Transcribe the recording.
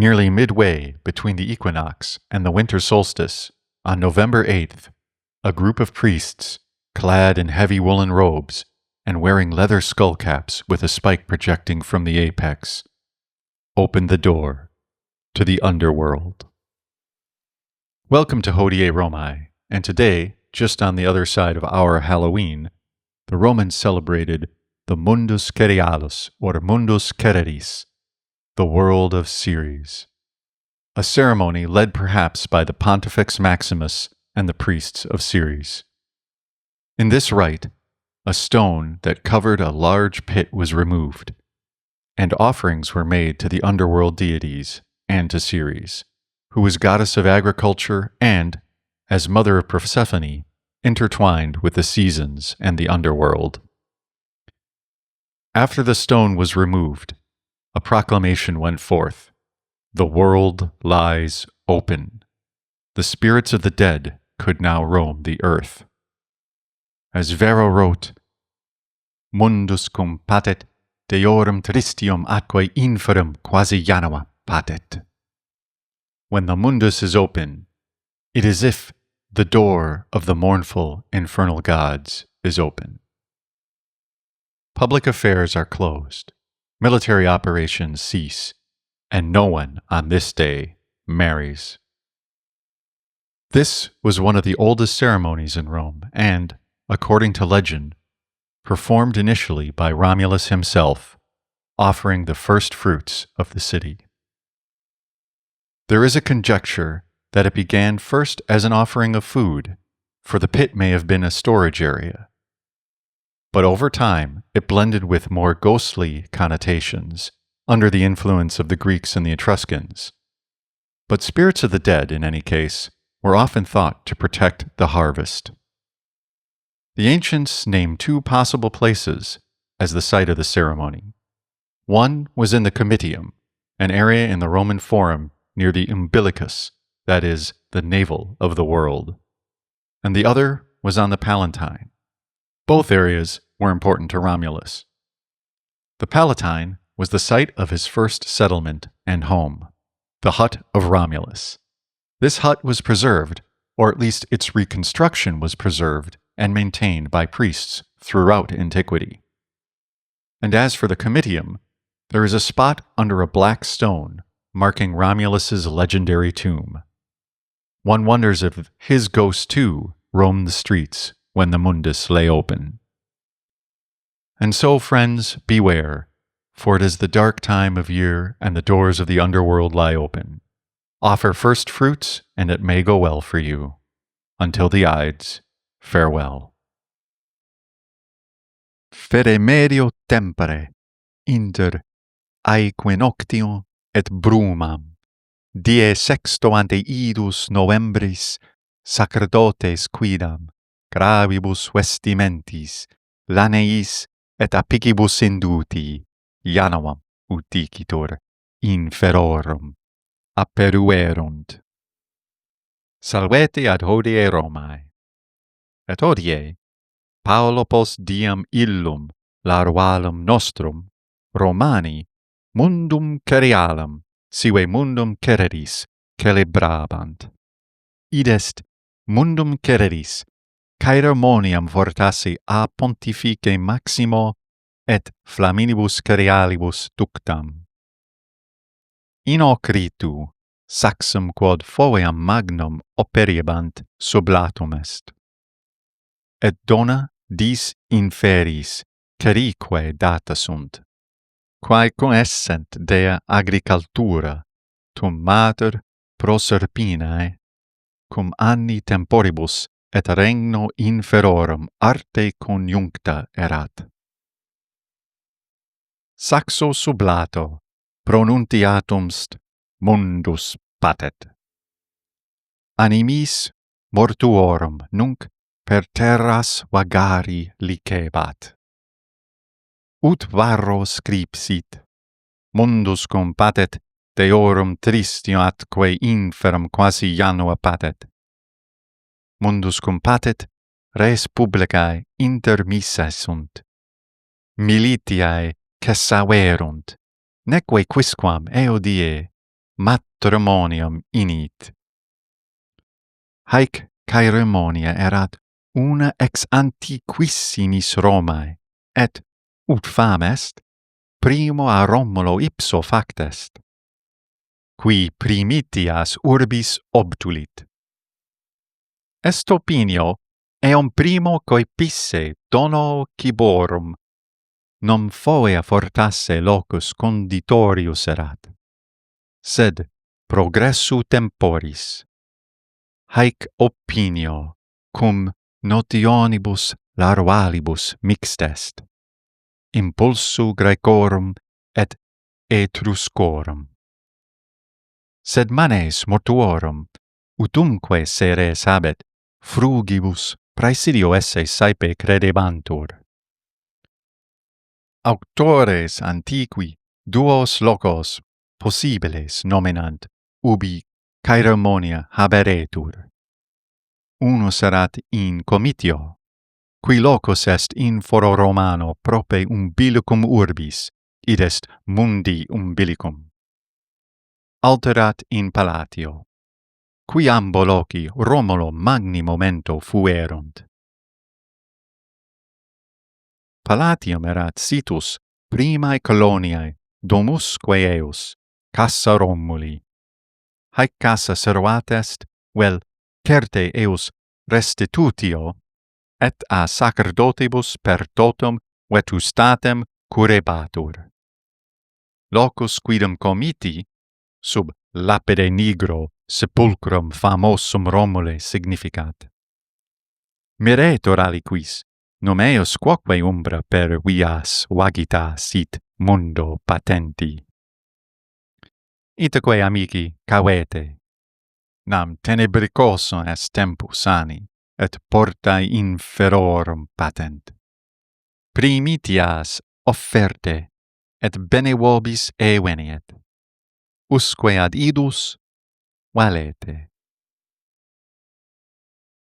Nearly midway between the equinox and the winter solstice, on November 8th, a group of priests, clad in heavy woolen robes and wearing leather skullcaps with a spike projecting from the apex, opened the door to the underworld. Welcome to Hodie Romae, and today, just on the other side of our Halloween, the Romans celebrated the Mundus Cerialis, or Mundus Cereris, the world of Ceres, a ceremony led perhaps by the Pontifex Maximus and the priests of Ceres. In this rite, a stone that covered a large pit was removed, and offerings were made to the underworld deities and to Ceres, who was goddess of agriculture and, as mother of Persephone, intertwined with the seasons and the underworld. After the stone was removed, a proclamation went forth: "The world lies open. The spirits of the dead could now roam the earth." As Varro wrote, "Mundus cum patet, deorum tristium atque inferum quasi janua patet." When the mundus is open, it is if the door of the mournful infernal gods is open. Public affairs are closed, military operations cease, and no one on this day marries. This was one of the oldest ceremonies in Rome and, according to legend, performed initially by Romulus himself, offering the first fruits of the city. There is a conjecture that it began first as an offering of food, for the pit may have been a storage area. But over time, it blended with more ghostly connotations under the influence of the Greeks and the Etruscans. But spirits of the dead, in any case, were often thought to protect the harvest. The ancients named two possible places as the site of the ceremony. One was in the Comitium, an area in the Roman Forum near the umbilicus, that is, the navel of the world, and the other was on the Palatine. Both areas were important to Romulus. The Palatine was the site of his first settlement and home, the hut of Romulus. This hut was preserved, or at least its reconstruction was preserved and maintained by priests throughout antiquity. And as for the Comitium, there is a spot under a black stone marking Romulus's legendary tomb. One wonders if his ghost too roamed the streets when the mundus lay open. And so, friends, beware, for it is the dark time of year and the doors of the underworld lie open. Offer first fruits, and it may go well for you. Until the Ides, farewell. Fere medio tempore, inter aeque noctium et brumam, die sexto ante idus novembris, sacerdotes quidam, gravibus vestimentis, laneis et apicibus induti, januam udicitur inferorum, aperuerunt. Salvete ad hodie Romae. Et hodie, Paulo post diem illum, larvalum nostrum, Romani, mundum cerialum, sive mundum cereris, celebrabant. Id est mundum cereris, caeremoniam fortasse a pontifice maximo et flaminibus cerialibus ductam. In hoc ritu, saxum quod foveam magnum operibant sublatum est. Et dona dis inferis cerique data sunt, quae coessent dea agricultura, tum mater Proserpinae, cum anni temporibus et regno inferorum arte conjuncta erat. Saxo sublato pronuntiatumst mundus patet. Animis mortuorum nunc per terras vagari licebat. Ut Varro scripsit, mundus cum patet deorum tristium atque inferum quasi janua patet. Mundus cum patet res publicae intermissa sunt. Militiae cessaverunt, neque quisquam eo die matrimonium init. Haec caeremonia erat una ex antiquissimis Romae, et, ut fam est, primo a Romulo ipso fact est, qui primitias urbis obtulit. Est opinio, eum primo coepisse dono ciborum, non foea fortasse locus conditorius erat, sed progressu temporis. Haec opinio, cum notionibus larvalibus mixt est, impulsu Graecorum et Etruscorum. Sed manes mortuorum, utumque seres habet, frugibus praesidio esse saepe credebantur. Auctores antiqui duos locos possibiles nominant ubi caeremonia haberetur. Unus erat in Comitio, qui locus est in foro Romano prope umbilicum urbis, id est mundi umbilicum. Alterat in Palatio, qui ambo loci Romulo magni momento fuerunt. Palatium erat situs primae coloniae domusque eus, cassa Romuli. Haec cassa servat est, vel certe eus restitutio, et a sacerdotibus per totum vetustatem curebatur. Locus quidem comiti, sub lapide nigro sepulcrum famosum Romule significat. Miretur aliquis, num eos quoque umbra per vias vagita sit mundo patenti. Itaque amici cavete, nam tenebricosum est tempus ani, et portae inferorum patent. Primitias offerte, et bene vobis eveniet. Usque ad idus valete.